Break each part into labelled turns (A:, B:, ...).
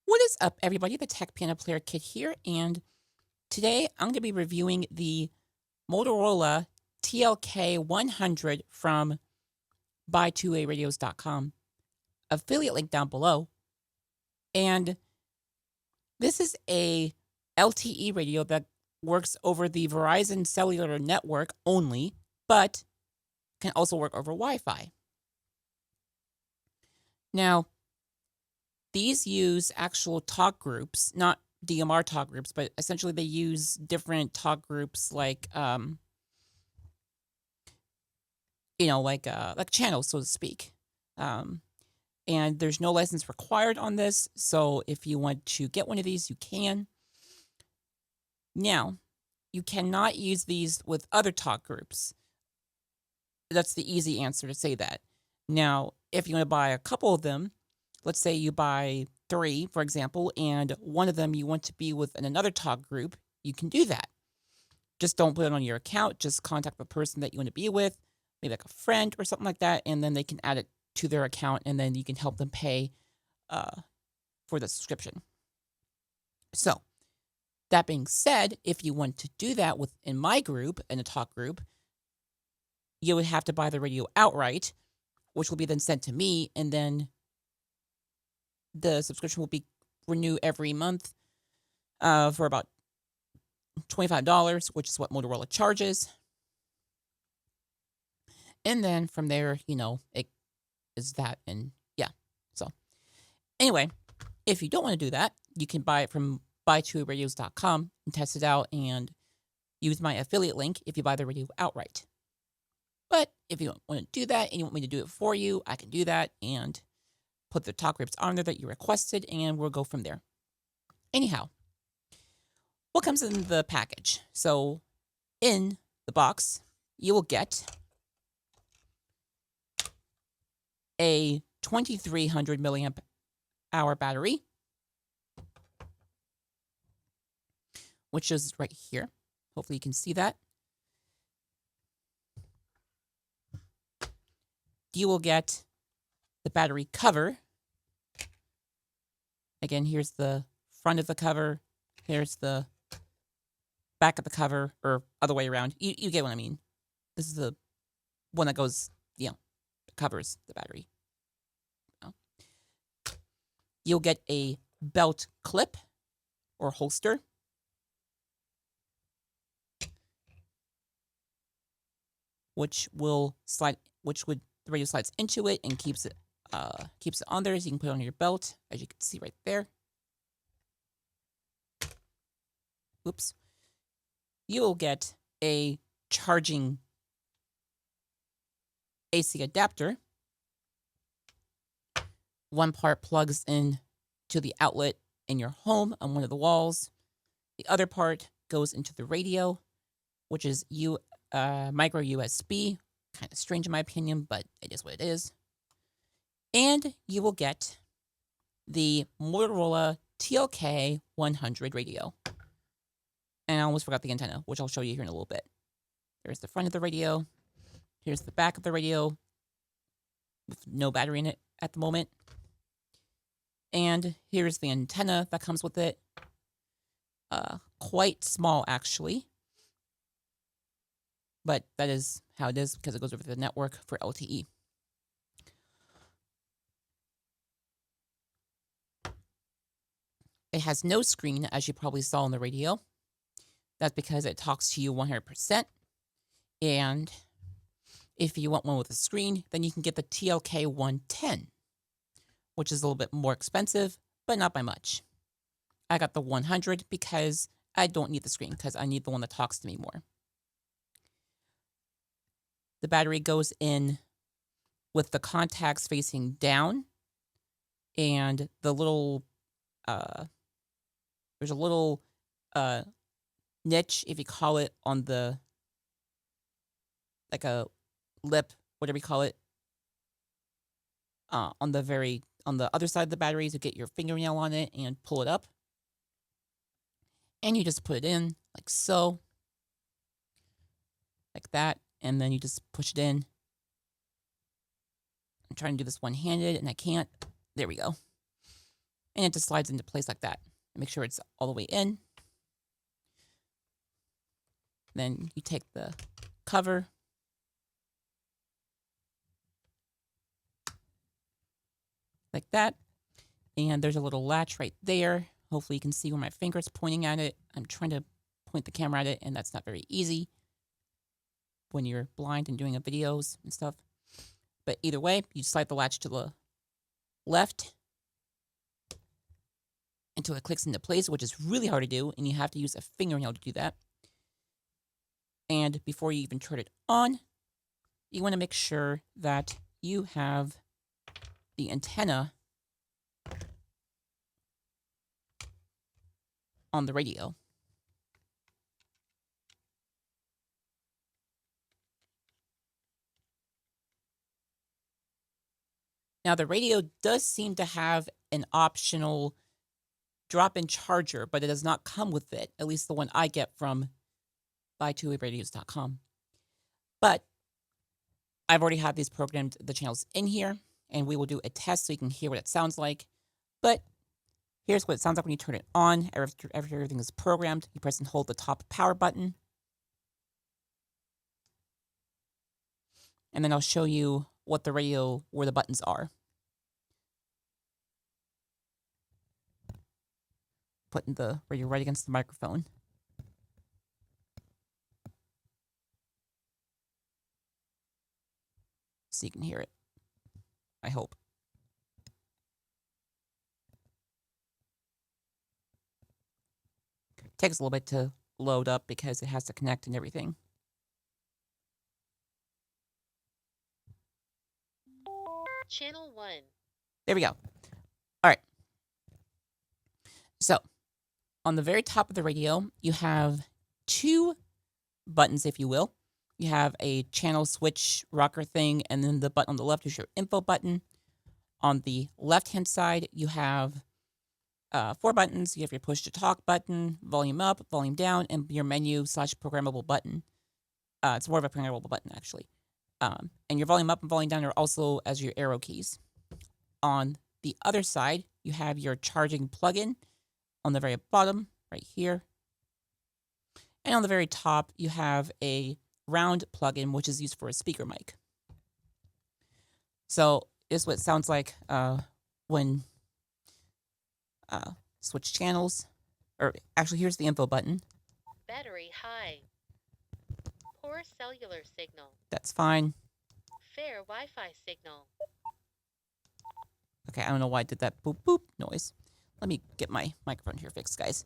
A: What is up, everybody? The Tech Piano Player Kid here, and today I'm going to be reviewing the Motorola TLK100 from BuyTwoWayRadios.com. Affiliate link down below. And this is a LTE radio that works over the Verizon cellular network only, but can also work over Wi-Fi. Now, these use actual talk groups, not DMR talk groups, but essentially they use different talk groups like channels, so to speak. And there's no license required on this, so if you want to get one of these, you can. Now, you cannot use these with other talk groups. That's the easy answer to say that. Now, if you want to buy a couple of them, let's say you buy 3, for example, and one of them you want to be with in another talk group, you can do that. Just don't put it on your account. Just contact the person that you want to be with, maybe like a friend or something like that, and then they can add it to their account, and then you can help them pay for the subscription. So, that being said, if you want to do that in my group, in a talk group, you would have to buy the radio outright, which will be then sent to me, and then the subscription will be renewed every month for about $25, which is what Motorola charges. And then from there, it is that. And yeah. So anyway, if you don't want to do that, you can buy it from BuyTwoWayRadios.com and test it out and use my affiliate link if you buy the radio outright. But if you don't want to do that and you want me to do it for you, I can do that and put the talk groups on there that you requested, and we'll go from there. Anyhow, what comes in the package? So, in the box, you will get a 2300 milliamp hour battery, which is right here. Hopefully you can see that. You will get the battery cover. Again, here's the front of the cover. Here's the back of the cover, or other way around. You get what I mean. This is the one that goes, covers the battery. You'll get a belt clip or holster. The radio slides into it and keeps it on there, so you can put it on your belt, as you can see right there. Oops. You'll get a charging AC adapter. One part plugs in to the outlet in your home on one of the walls. The other part goes into the radio, which is micro USB. Kind of strange in my opinion, but it is what it is. And you will get the Motorola TLK100 radio. And I almost forgot the antenna, which I'll show you here in a little bit. There's the front of the radio. Here's the back of the radio with no battery in it at the moment. And here's the antenna that comes with it. Quite small, actually. But that is how it is because it goes over the network for LTE. It has no screen, as you probably saw on the radio. That's because it talks to you 100%. And if you want one with a screen, then you can get the TLK110, which is a little bit more expensive, but not by much. I got the 100 because I don't need the screen, because I need the one that talks to me more. The battery goes in with the contacts facing down, and the little, there's a little niche, if you call it, on the, like a lip, whatever you call it, on the other side of the battery to get your fingernail on it and pull it up. And you just put it in like so, like that. And then you just push it in. I'm trying to do this one-handed, and I can't. There we go. and it just slides into place like that. Make sure it's all the way in. Then you take the cover, like that, and there's a little latch right there. Hopefully you can see where my finger's pointing at it. I'm trying to point the camera at it, and that's not very easy when you're blind and doing videos and stuff. But either way, you slide the latch to the left until it clicks into place, which is really hard to do, and you have to use a fingernail to do that. And before you even turn it on, you want to make sure that you have the antenna on the radio. Now, the radio does seem to have an optional drop-in charger, but it does not come with it, at least the one I get from BuyTwoWayRadios.com. But I've already had these programmed, the channels in here, and we will do a test so you can hear what it sounds like. But here's what it sounds like when you turn it on. After everything is programmed, you press and hold the top power button. And then I'll show you what the radio, where the buttons are. Putting the radio right against the microphone. So you can hear it. I hope. It takes a little bit to load up because it has to connect and everything.
B: Channel 1.
A: There we go. All right. So, on the very top of the radio, you have two buttons, if you will. You have a channel switch rocker thing, and then the button on the left is your info button. On the left-hand side, you have 4 buttons. You have your push-to-talk button, volume up, volume down, and your menu/programmable button. It's more of a programmable button, actually. And your volume up and volume down are also as your arrow keys. On the other side, you have your charging plug-in on the very bottom, right here. And on the very top, you have a round plug-in, which is used for a speaker mic. So this is what it sounds like when switch channels. Or actually, here's the info button.
B: Battery high. Poor cellular signal.
A: That's fine.
B: Fair Wi-Fi signal.
A: Okay, I don't know why I did that boop boop noise. Let me get my microphone here fixed, guys.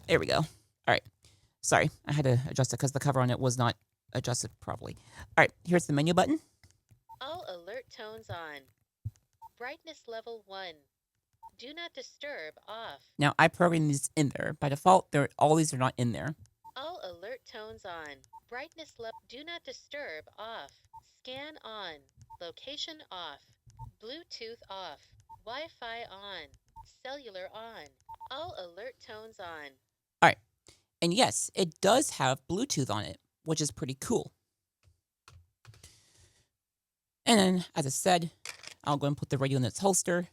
A: There we go. All right. Sorry, I had to adjust it because the cover on it was not adjusted properly. All right, here's the menu button.
B: All alert tones on. Brightness level 1. Do not disturb off.
A: Now, I programmed these in there. By default, all these are not in there.
B: All alert tones on. Brightness level. Do not disturb off. Scan on. Location off. Bluetooth off. Wi-Fi on. Cellular on. All alert tones on.
A: All right. And yes, it does have Bluetooth on it, which is pretty cool. And then, as I said, I'll go and put the radio in its holster.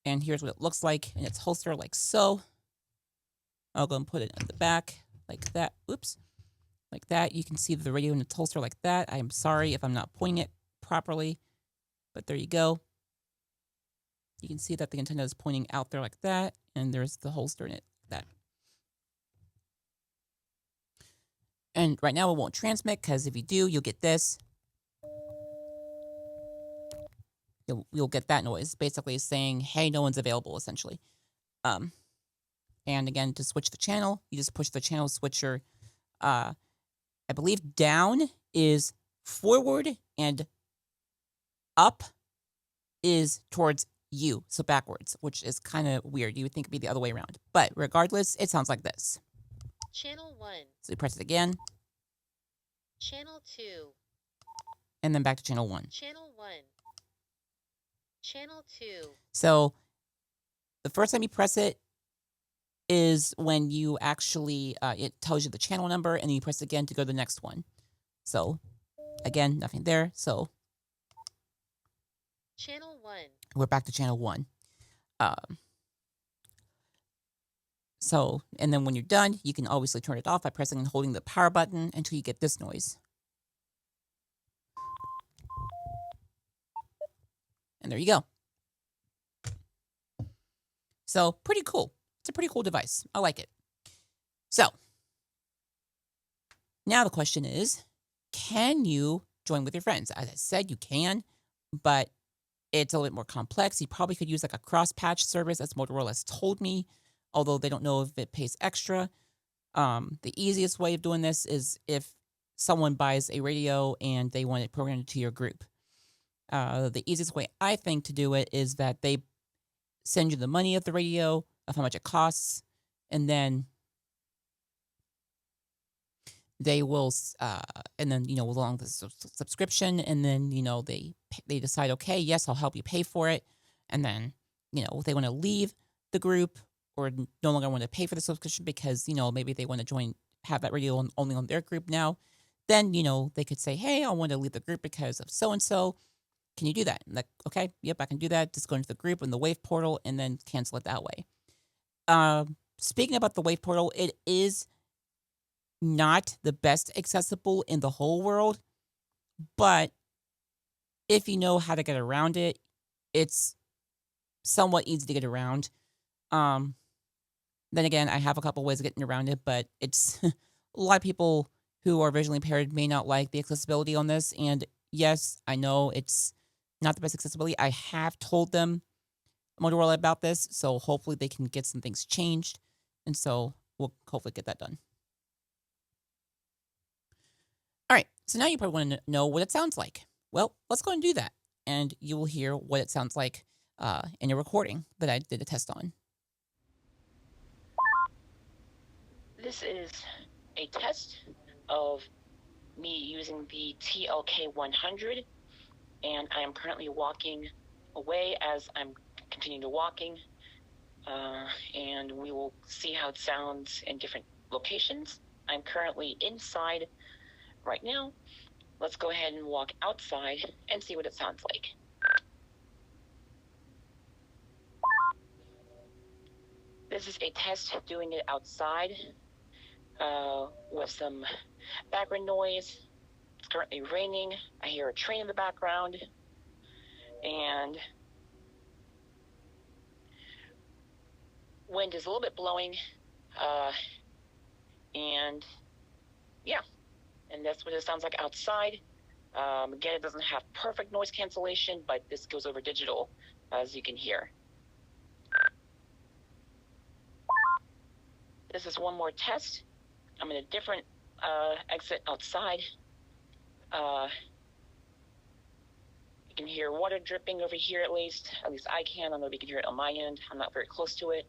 A: And here's what it looks like in its holster, like so. I'll go and put it in the back, like that. Oops. Like that. You can see the radio in its holster like that. I am sorry if I'm not pointing it properly, but there you go. You can see that the antenna is pointing out there like that, and there's the holster in it like that. And right now it won't transmit, because if you do, you'll get this. You'll get that noise, basically saying, hey, no one's available, essentially. And again, to switch the channel, you just push the channel switcher. I believe down is forward and up is towards you, so backwards, which is kind of weird. You would think it'd be the other way around. But regardless, it sounds like this.
B: Channel 1.
A: So you press it again.
B: Channel 2.
A: And then back to channel 1.
B: Channel 1. Channel 2.
A: So the first time you press it is when you actually, it tells you the channel number, and then you press it again to go to the next one. So again, nothing there. So
B: Channel 1.
A: We're back to channel 1. And then when you're done, you can obviously turn it off by pressing and holding the power button until you get this noise. And there you go. So, pretty cool. It's a pretty cool device. I like it. So, now the question is, can you join with your friends? As I said, you can, but it's a little bit more complex. You probably could use like a cross-patch service, as Motorola has told me, although they don't know if it pays extra. The easiest way of doing this is if someone buys a radio and they want it programmed to your group. The easiest way I think to do it is that they send you the money of the radio, of how much it costs, and then they will, along the subscription, and then, they decide, okay, yes, I'll help you pay for it. And then, if they want to leave the group or no longer want to pay for the subscription because, maybe they want to have that radio only on their group now, then, they could say, hey, I want to leave the group because of so-and-so. Can you do that? And like, okay, yep, I can do that. Just go into the group in the Wave portal and then cancel it that way. Speaking about the Wave portal, it is not the best accessible in the whole world, but if you know how to get around it, it's somewhat easy to get around. Then again, I have a couple ways of getting around it, but it's a lot of people who are visually impaired may not like the accessibility on this. And yes, I know it's not the best accessibility. I have told them, Motorola, about this, so hopefully they can get some things changed. And so we'll hopefully get that done. All right, so now you probably want to know what it sounds like. Well, let's go and do that, and you will hear what it sounds like in a recording that I did a test on.
C: This is a test of me using the TLK100, and I am currently walking away as I'm continuing to walking, and we will see how it sounds in different locations. I'm currently inside right now. Let's go ahead and walk outside and see what it sounds like. This is a test doing it outside with some background noise. It's currently raining. I hear a train in the background, and wind is a little bit blowing, and yeah, and that's what it sounds like outside. Again, it doesn't have perfect noise cancellation, but this goes over digital, as you can hear. This is one more test. I'm in a different exit outside. You can hear water dripping over here at least I can. I don't know if you can hear it on my end. I'm not very close to it.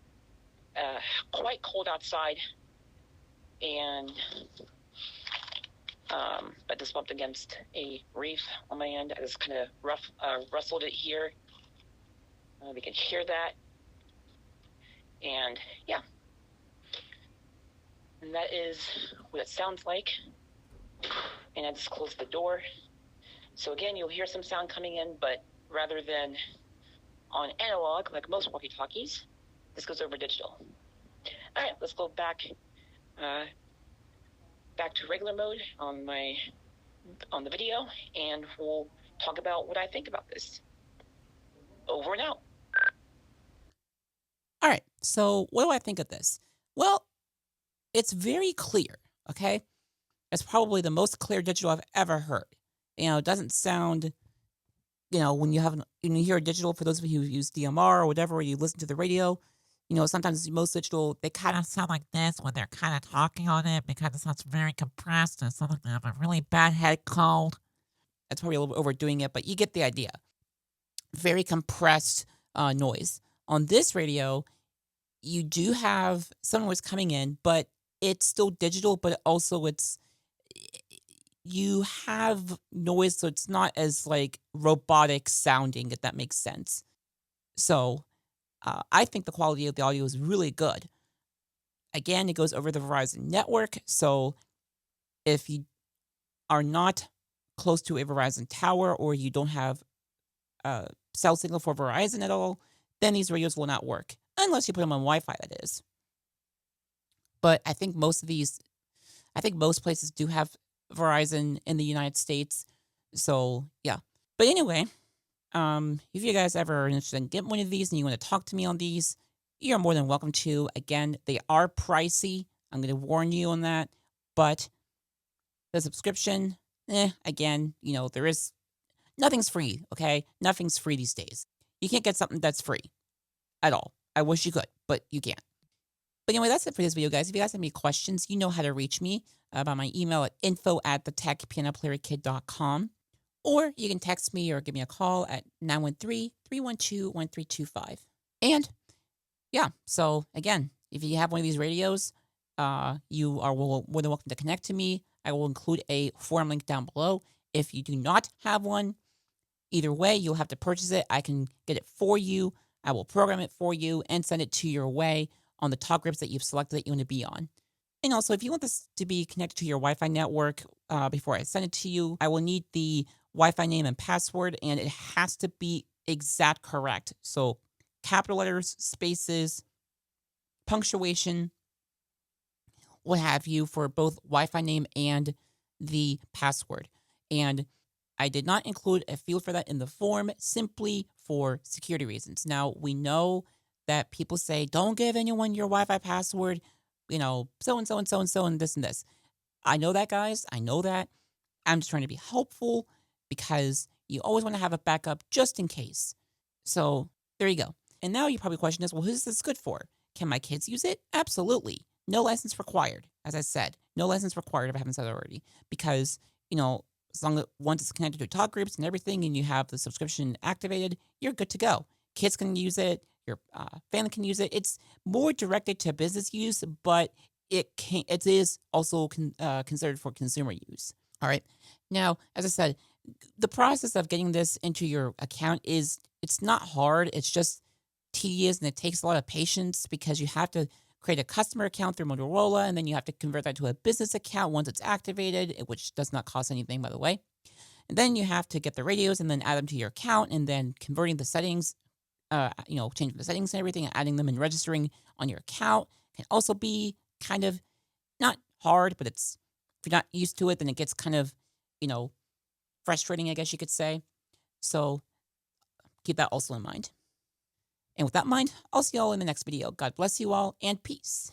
C: Quite cold outside, and I just bumped against a reef on my end. I just kind of rustled it here. We can hear that, and yeah. And that is what it sounds like. And I just closed the door. So again, you'll hear some sound coming in, but rather than on analog, like most walkie-talkies, this goes over digital. All right, let's go back to regular mode on the video, and we'll talk about what I think about this. Over and out.
A: All right, so what do I think of this? Well, it's very clear, okay? It's probably the most clear digital I've ever heard. It doesn't sound, when you hear a digital, for those of you who use DMR or whatever, or you listen to the radio, sometimes most digital, they kind of sound like this when they're kind of talking on it because it sounds very compressed and it sounds like they have a really bad head cold. That's probably a little bit overdoing it, but you get the idea. Very compressed noise. On this radio, you do have some noise coming in, but it's still digital, but also you have noise, so it's not as like robotic sounding, if that makes sense. So I think the quality of the audio is really good. Again, it goes over the Verizon network, so if you are not close to a Verizon tower or you don't have cell signal for Verizon at all, then these radios will not work. Unless you put them on Wi-Fi, that is. But I think most places do have Verizon in the United States. So, yeah. But anyway, if you guys ever are interested in getting one of these and you want to talk to me on these, you're more than welcome to. Again, they are pricey. I'm going to warn you on that. But the subscription, again, there is nothing's free, okay? Nothing's free these days. You can't get something that's free at all. I wish you could, but you can't. But anyway, that's it for this video, guys. If you guys have any questions, you know how to reach me by my email at info@TheTechPianoPlayerKid.com. Or you can text me or give me a call at 913-312-1325. And yeah, so again, if you have one of these radios, you are more than welcome to connect to me. I will include a forum link down below. If you do not have one, either way, you'll have to purchase it. I can get it for you. I will program it for you and send it to your way on the talk groups that you've selected that you want to be on. And also, if you want this to be connected to your Wi-Fi network before I send it to you, I will need the Wi-Fi name and password, and it has to be exact correct. So capital letters, spaces, punctuation, what have you, for both Wi-Fi name and the password. And I did not include a field for that in the form simply for security reasons. Now, we know that people say, don't give anyone your Wi-Fi password, so and so and so and so and this and this. I know that, guys. I know that. I'm just trying to be helpful because you always want to have a backup just in case. So there you go. And now you probably question is, well, who's this good for? Can my kids use it? Absolutely. No license required. As I said, no license required if I haven't said it already. Because, as long as once it's connected to talk groups and everything and you have the subscription activated, you're good to go. Kids can use it. Your family can use it. It's more directed to business use, but it is also considered for consumer use. All right. Now, as I said, the process of getting this into your account it's not hard. It's just tedious and it takes a lot of patience because you have to create a customer account through Motorola and then you have to convert that to a business account once it's activated, which does not cost anything, by the way. And then you have to get the radios and then add them to your account and then converting the settings, changing the settings and everything and adding them and registering on your account can also be kind of not hard, but if you're not used to it, then it gets kind of, frustrating, I guess you could say. So keep that also in mind. And with that in mind, I'll see you all in the next video. God bless you all and peace.